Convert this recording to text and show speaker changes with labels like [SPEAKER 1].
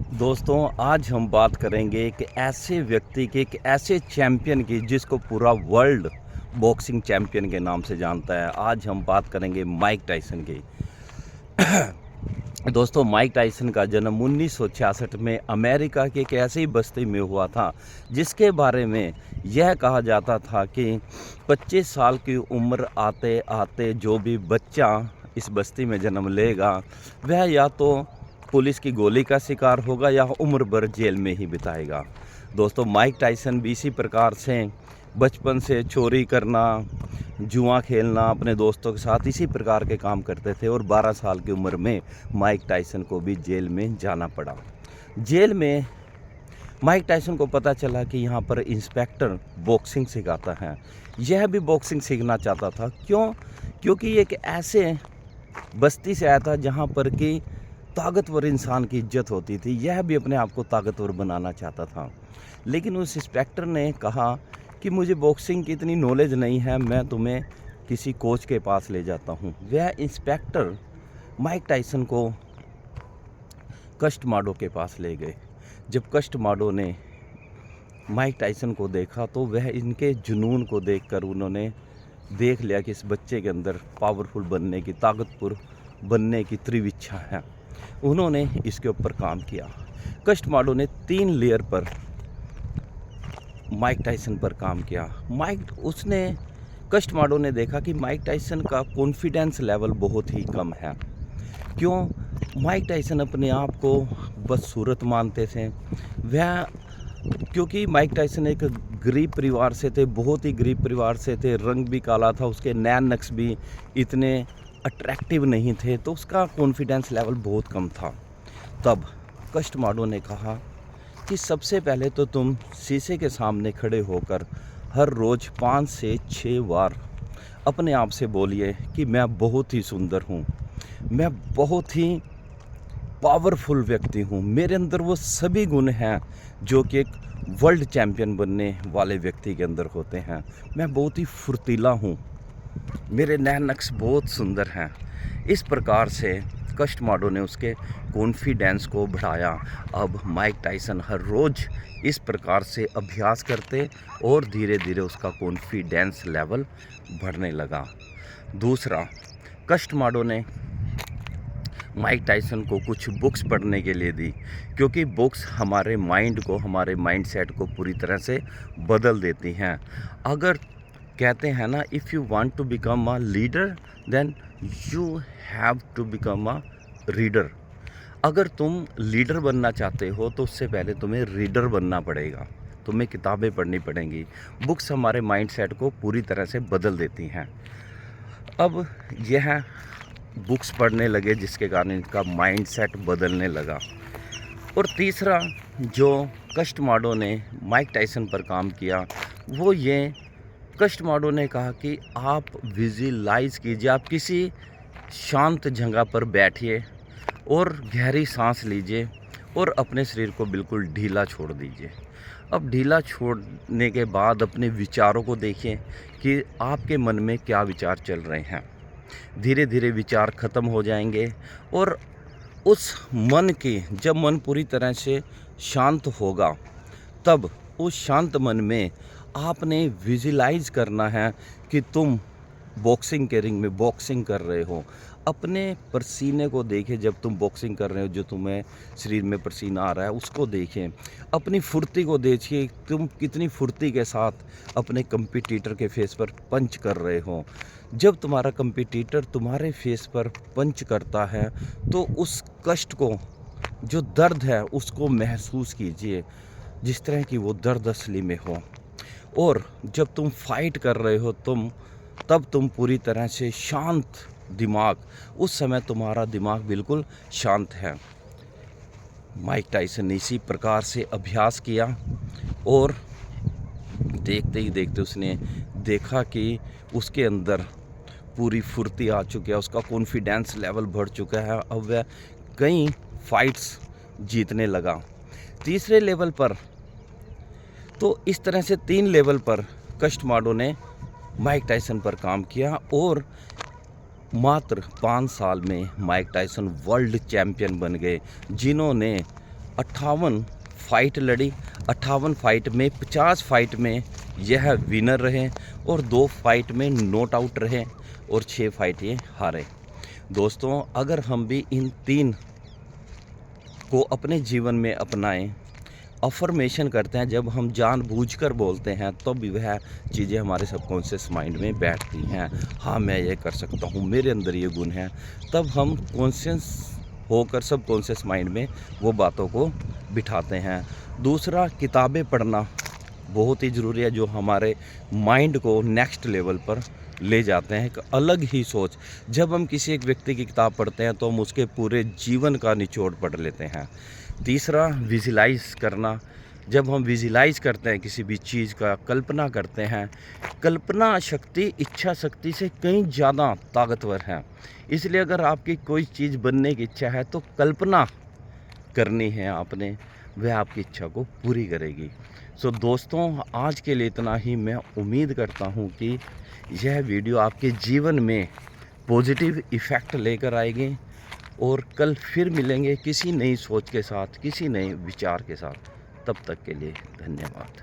[SPEAKER 1] दोस्तों, आज हम बात करेंगे एक ऐसे व्यक्ति की, एक ऐसे चैम्पियन की जिसको पूरा वर्ल्ड बॉक्सिंग चैम्पियन के नाम से जानता है। आज हम बात करेंगे माइक टायसन की। दोस्तों, माइक टायसन का जन्म 1966 में अमेरिका की एक ऐसी बस्ती में हुआ था जिसके बारे में यह कहा जाता था कि 25 साल की उम्र आते आते जो भी बच्चा इस बस्ती में जन्म लेगा वह या तो पुलिस की गोली का शिकार होगा या उम्र भर जेल में ही बिताएगा। दोस्तों, माइक टायसन भी इसी प्रकार से बचपन से चोरी करना, जुआ खेलना, अपने दोस्तों के साथ इसी प्रकार के काम करते थे और 12 साल की उम्र में माइक टायसन को भी जेल में जाना पड़ा। जेल में माइक टायसन को पता चला कि यहाँ पर इंस्पेक्टर बॉक्सिंग सिखाता है। यह भी बॉक्सिंग सीखना चाहता था। क्यों? क्योंकि एक ऐसे बस्ती से आया था जहाँ पर कि ताकतवर इंसान की इज्जत होती थी। यह भी अपने आप को ताकतवर बनाना चाहता था। लेकिन उस इंस्पेक्टर ने कहा कि मुझे बॉक्सिंग की इतनी नॉलेज नहीं है, मैं तुम्हें किसी कोच के पास ले जाता हूँ। वह इंस्पेक्टर माइक टायसन को कस्टमाडो के पास ले गए। जब कस्टमाडो ने माइक टायसन को देखा तो वह इनके जुनून को देखकर उन्होंने देख लिया कि इस बच्चे के अंदर पावरफुल बनने की, ताकतवर बनने की तीव्र इच्छा है। उन्होंने इसके ऊपर काम किया। कस्टमाडो ने 3 लेयर पर माइक टायसन पर काम किया। कस्टमाडो ने देखा कि माइक टायसन का कॉन्फिडेंस लेवल बहुत ही कम है। क्यों? माइक टायसन अपने आप को बदसूरत मानते थे। वह क्योंकि माइक टायसन एक गरीब परिवार से थे, बहुत ही गरीब परिवार से थे, रंग भी काला था, उसके नैन नक्श भी इतने अट्रैक्टिव नहीं थे, तो उसका कॉन्फिडेंस लेवल बहुत कम था। तब कस्टमाडो ने कहा कि सबसे पहले तो तुम शीशे के सामने खड़े होकर हर रोज़ 5 से 6 बार अपने आप से बोलिए कि मैं बहुत ही सुंदर हूँ, मैं बहुत ही पावरफुल व्यक्ति हूँ, मेरे अंदर वो सभी गुण हैं जो कि एक वर्ल्ड चैम्पियन बनने वाले व्यक्ति के अंदर होते हैं। मैं बहुत ही फुर्तीला हूँ, मेरे नैन नक्श बहुत सुंदर हैं। इस प्रकार से कस्टमाडो ने उसके कॉन्फिडेंस को बढ़ाया। अब माइक टायसन हर रोज़ इस प्रकार से अभ्यास करते और धीरे धीरे उसका कॉन्फिडेंस लेवल बढ़ने लगा। दूसरा, कस्टमाडो ने माइक टायसन को कुछ बुक्स पढ़ने के लिए दी, क्योंकि बुक्स हमारे माइंड को, हमारे माइंडसेट को पूरी तरह से बदल देती हैं। अगर कहते हैं ना, if you want to become a leader then you have to become a reader. अगर तुम लीडर बनना चाहते हो तो उससे पहले तुम्हें रीडर बनना पड़ेगा, तुम्हें किताबें पढ़नी पड़ेंगी। बुक्स हमारे माइंडसेट को पूरी तरह से बदल देती हैं। अब यह बुक्स पढ़ने लगे जिसके कारण इनका माइंडसेट बदलने लगा। और तीसरा जो कस्टमाडो ने माइक टायसन पर काम किया वो ये, कस्टमाडो ने कहा कि आप विजुअलाइज कीजिए, आप किसी शांत जगह पर बैठिए और गहरी सांस लीजिए और अपने शरीर को बिल्कुल ढीला छोड़ दीजिए। अब ढीला छोड़ने के बाद अपने विचारों को देखिए कि आपके मन में क्या विचार चल रहे हैं। धीरे धीरे विचार ख़त्म हो जाएंगे और उस मन की, जब मन पूरी तरह से शांत होगा तब उस शांत मन में आपने विजुलाइज करना है कि तुम बॉक्सिंग के रिंग में बॉक्सिंग कर रहे हो। अपने पसीने को देखें, जब तुम बॉक्सिंग कर रहे हो जो तुम्हें शरीर में पसीना आ रहा है उसको देखें। अपनी फुर्ती को देखिए, तुम कितनी फुर्ती के साथ अपने कंपटीटर के फेस पर पंच कर रहे हो। जब तुम्हारा कंपटीटर तुम्हारे फेस पर पंच करता है तो उस कष्ट को, जो दर्द है उसको महसूस कीजिए जिस तरह की वो दर्द असली में हो। और जब तुम फाइट कर रहे हो तब तुम पूरी तरह से शांत दिमाग, उस समय तुम्हारा दिमाग बिल्कुल शांत है। माइक टायसन ने इसी प्रकार से अभ्यास किया और देखते ही देखते उसने देखा कि उसके अंदर पूरी फुर्ती आ चुकी है, उसका कॉन्फिडेंस लेवल बढ़ चुका है। अब वह कई फाइट्स जीतने लगा। तीसरे लेवल पर, तो इस तरह से 3 लेवल पर कस्टमाडो ने माइक टायसन पर काम किया और मात्र 5 साल में माइक टायसन वर्ल्ड चैम्पियन बन गए, जिन्होंने 58 फाइट लड़ी, 58 फाइट में 50 फाइट में यह विनर रहे और 2 फाइट में नॉट आउट रहे और 6 फाइट ये हारे। दोस्तों, अगर हम भी इन 3 को अपने जीवन में अपनाएं, अफर्मेशन करते हैं, जब हम जानबूझकर बोलते हैं तो भी वह चीज़ें हमारे सबकॉन्शियस माइंड में बैठती हैं। हाँ, मैं ये कर सकता हूँ, मेरे अंदर ये गुण है, तब हम कॉन्शियस होकर सबकॉन्शियस माइंड में वो बातों को बिठाते हैं। दूसरा, किताबें पढ़ना बहुत ही ज़रूरी है, जो हमारे माइंड को नेक्स्ट लेवल पर ले जाते हैं, एक अलग ही सोच। जब हम किसी एक व्यक्ति की किताब पढ़ते हैं तो हम उसके पूरे जीवन का निचोड़ पढ़ लेते हैं। तीसरा, विजुलाइज करना। जब हम विजुलाइज करते हैं किसी भी चीज़ का, कल्पना करते हैं, कल्पना शक्ति इच्छा शक्ति से कहीं ज़्यादा ताकतवर है। इसलिए अगर आपकी कोई चीज़ बनने की इच्छा है तो कल्पना करनी है आपने, वह आपकी इच्छा को पूरी करेगी। सो दोस्तों, आज के लिए इतना ही। मैं उम्मीद करता हूँ कि यह वीडियो आपके जीवन में पॉजिटिव इफ़ेक्ट लेकर आएगी और कल फिर मिलेंगे किसी नई सोच के साथ, किसी नए विचार के साथ। तब तक के लिए धन्यवाद।